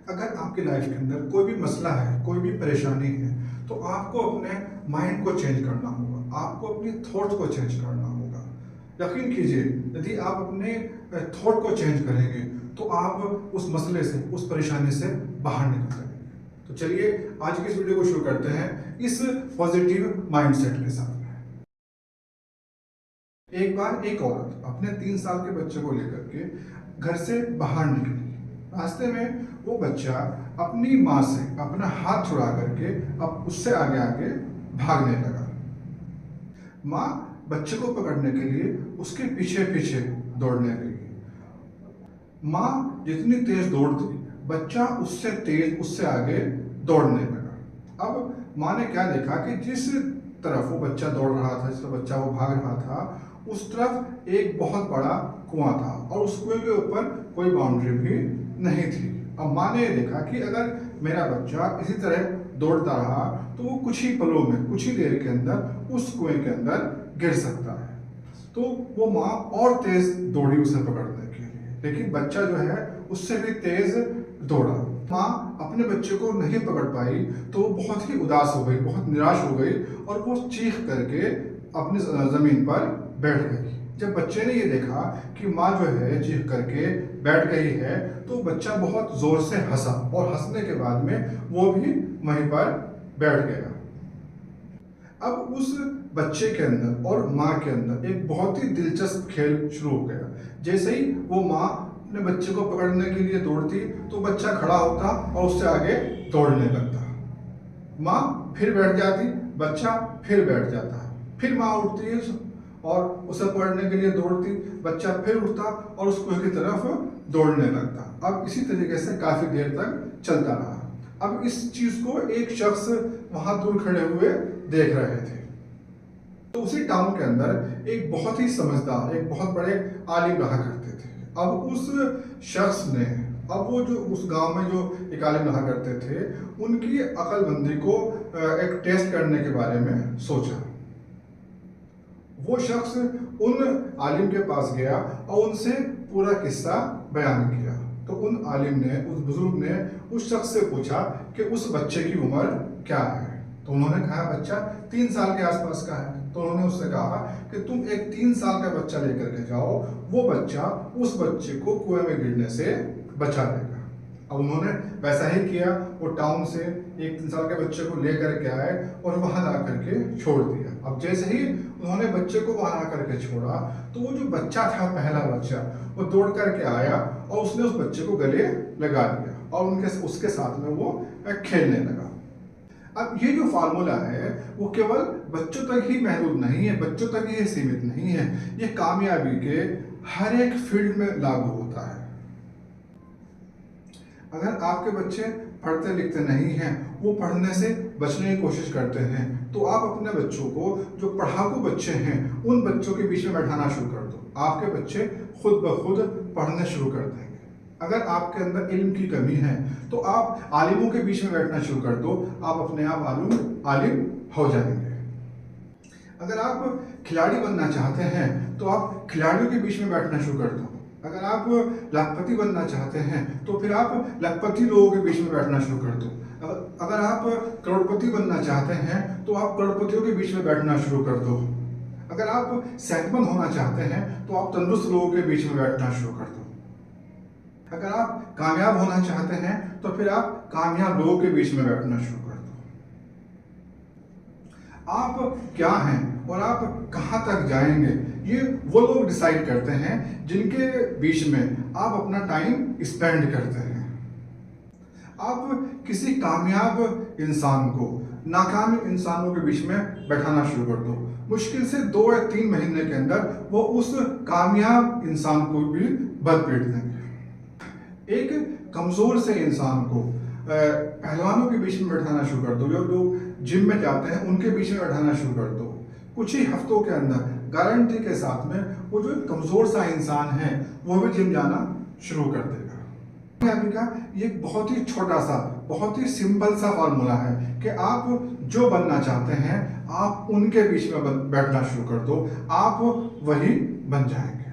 अगर आपकी लाइफ के अंदर कोई भी मसला है, कोई भी परेशानी है, तो आपको अपने माइंड को चेंज करना होगा, आपको अपनी थॉट्स को चेंज करना होगा। यकीन कीजिए, यदि आप अपने थॉट को चेंज करेंगे, तो आप उस मसले से, उस परेशानी से बाहर निकल सकेंगे। तो चलिए आज की इस वीडियो को शुरू करते हैं इस पॉजिटिव माइंडसेट के साथ। एक बार एक औरत अपने 3 साल के बच्चे को लेकर के घर से बाहर निकली। रास्ते में वो बच्चा अपनी माँ से अपना हाथ छुड़ा करके अब उससे आगे आगे भागने लगा। माँ बच्चे को पकड़ने के लिए उसके पीछे पीछे दौड़ने लगी। माँ जितनी तेज दौड़ती, बच्चा उससे तेज, उससे आगे दौड़ने लगा। अब माँ ने क्या देखा कि जिस तरफ वो बच्चा दौड़ रहा था, जिस तरफ बच्चा वो भाग रहा था, उस तरफ एक बहुत बड़ा कुआं था और उस कुएं के ऊपर कोई बाउंड्री भी नहीं थी। अब माँ ने ये देखा कि अगर मेरा बच्चा इसी तरह दौड़ता रहा तो वो कुछ ही पलों में, कुछ ही देर के अंदर उस कुएं के अंदर गिर सकता है। तो वो माँ और तेज दौड़ी उसे पकड़ने के लिए, लेकिन बच्चा जो है उससे भी तेज दौड़ा। माँ अपने बच्चे को नहीं पकड़ पाई तो वो बहुत ही उदास हो गई, बहुत निराश हो गई और वो चीख करके अपनी जमीन पर बैठ गई। जब बच्चे ने ये देखा कि माँ जो है चीख करके बैठ गई है, तो बच्चा बहुत जोर से हंसा और हंसने के बाद में वो भी वहीं पर बैठ गया। अब उस बच्चे के अंदर और माँ के अंदर एक बहुत ही दिलचस्प खेल शुरू हो गया। जैसे ही वो माँ अपने बच्चे को पकड़ने के लिए दौड़ती तो बच्चा खड़ा होता और उससे आगे दौड़ने लगता। माँ फिर बैठ जाती, बच्चा फिर बैठ जाता, फिर माँ उठती है और उसे पकड़ने के लिए दौड़ती, बच्चा फिर उठता और उस कुएं की तरफ दौड़ने लगता। अब इसी तरीके से काफी देर तक चलता रहा। अब इस चीज को एक शख्स वहां दूर खड़े हुए देख रहे थे। तो उसी टाउन के अंदर एक बहुत ही समझदार, एक बहुत बड़े आलिम रहा करते थे। अब उस शख्स ने, अब वो जो उस गांव में जो एक आलिम रहा करते थे, उनकी अक्लमंदी को एक टेस्ट करने के बारे में सोचा। वो शख्स उन आलिम के पास गया और उनसे पूरा किस्सा बयान किया। तो उन आलिम ने, उस बुजुर्ग ने उस शख्स से पूछा कि उस बच्चे की उम्र क्या है। तो उन्होंने कहा बच्चा 3 साल के आसपास का है। तो उन्होंने उससे कहा कि तुम एक 3 साल का बच्चा लेकर के जाओ, वो बच्चा उस बच्चे को कुएं में गिरने से बचा लेगा। अब उन्होंने वैसा ही किया। वो टाउन से एक 3 साल के बच्चे को लेकर के आए और वहां ला करके छोड़ दिया। अब जैसे ही उन्होंने बच्चे को वहां ला करके छोड़ा तो वो जो बच्चा था, पहला बच्चा, वो दौड़ करके आया और उसने उस बच्चे को गले लगा लिया और उसके साथ में वो खेलने लगा। अब ये जो फार्मूला है वो केवल बच्चों तक ही महदूद नहीं है, बच्चों तक ही सीमित नहीं है, ये कामयाबी के हर एक फील्ड में लागू होता है। अगर आपके बच्चे पढ़ते लिखते नहीं हैं, वो पढ़ने से बचने की कोशिश करते हैं, तो आप अपने बच्चों को, जो पढ़ाकू बच्चे हैं, उन बच्चों के बीच में बैठाना शुरू कर दो। आपके बच्चे खुद ब खुद पढ़ने शुरू कर देंगे। अगर आपके अंदर इल्म की कमी है तो आप आलिमों के बीच में बैठना शुरू कर दो, आप अपने आप आलिम हो जाएंगे। अगर आप खिलाड़ी बनना चाहते हैं तो आप खिलाड़ियों के बीच में बैठना शुरू कर दो। अगर आप लखपति बनना चाहते हैं तो फिर आप लखपति लोगों के बीच में बैठना शुरू कर दो। अगर आप करोड़पति बनना चाहते हैं तो आप करोड़पतियों के बीच में बैठना शुरू कर दो। अगर आप सेहतमंद होना चाहते हैं तो आप तंदुरुस्त लोगों के बीच में बैठना शुरू कर दो। अगर आप कामयाब होना चाहते हैं तो फिर आप कामयाब लोगों के बीच में बैठना शुरू कर दो। आप क्या हैं और आप कहां तक जाएंगे, ये वो लोग डिसाइड करते हैं जिनके बीच में आप अपना टाइम स्पेंड करते हैं। आप किसी कामयाब इंसान को नाकाम इंसानों के बीच में बैठाना शुरू कर दो। मुश्किल से 2 या 3 महीने के अंदर वो उस कामयाब इंसान को भी बदपीट देंगे। एक कमजोर से इंसान को पहलवानों के बीच में बैठाना शुरू कर दो। जो लोग जिम में जाते हैं उनके बीच में बैठाना शुरू कर दो। कुछ ही हफ्तों के अंदर गारंटी के साथ में वो जो कमजोर सा इंसान है वो भी जिम जाना शुरू कर देगा। कामयाबी का ये बहुत ही छोटा सा, बहुत ही सिंपल सा फॉर्मूला है कि आप जो बनना चाहते हैं आप उनके बीच में बैठना शुरू कर दो, आप वही बन जाएंगे।